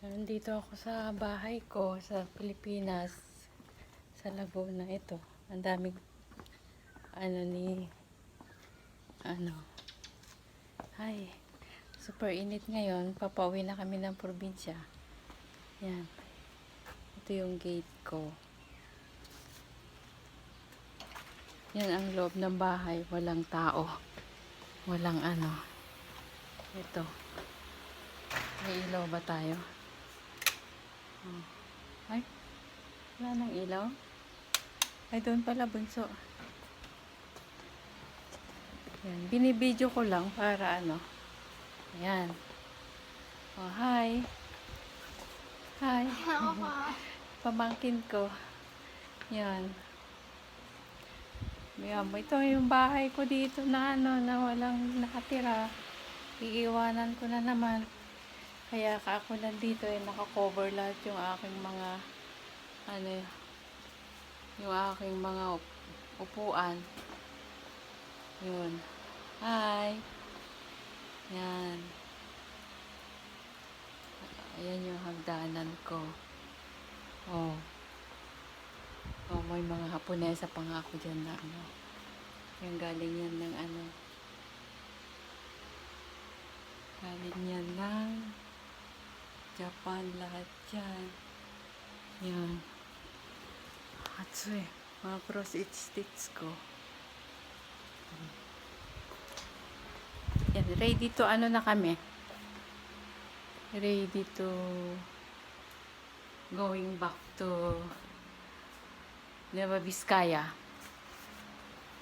Nandito ako sa bahay ko sa Pilipinas, sa Laguna. Ito, ang daming ano, ay, super init ngayon. Papauwi na kami ng probinsya. Yan, ito yung gate ko. Yan ang loob ng bahay, walang tao, walang ito, may ilaw ba tayo? Ay, wala nang ilaw. Ay, doon pala bunso. Yan, binibidyo ko lang para Ayan. Oh, hi. Hi. Pamangkin ko. Yan. Yan, ito yung bahay ko dito na na walang nakatira. Iiwanan ko na naman. Kaya ako nandito naka-cover lahat yung aking mga yung aking mga upuan. Yun. Hi. Yan. Ayan yung hagdanan ko. Oh. Oh, may mga Haponesa pa nga ako dyan na yung galing yan ng galing yan ng Japan lahat dyan. Yan. Hatsue. Mga cross-stitch ko. Yan. Ready to na kami. Ready to going back to Nueva Vizcaya.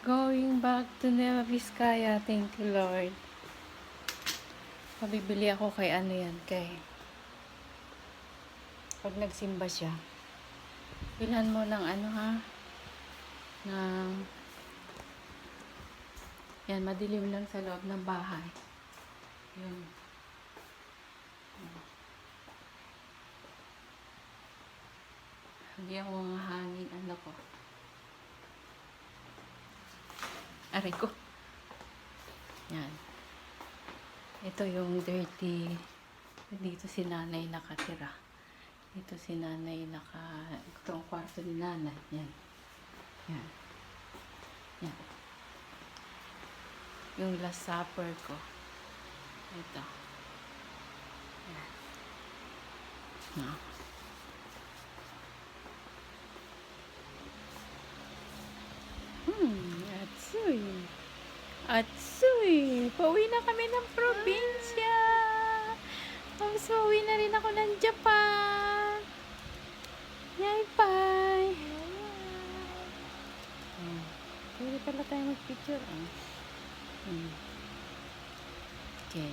Going back to Nueva Vizcaya. Thank you, Lord. Pabibili ako kay kay pag nagsimba siya. Bilhan mo ng ng yan, madilim lang sa loob ng bahay. Yun. Hindi ako mga hangin, ko. Aray ko. Yan. Ito yung dirty. Dito si nanay nakatira. Dito si nanay ito ang kwarto ni nanay. Yan. Yan. Yan. Yung last supper ko. Ito. Yan. Yan. Atsuy. Atsuy. Pauwi na kami ng probinsya. Tapos pauwi na rin ako ng Japan. Yay, bye. Pwede pala tayo mag-picture. Okay.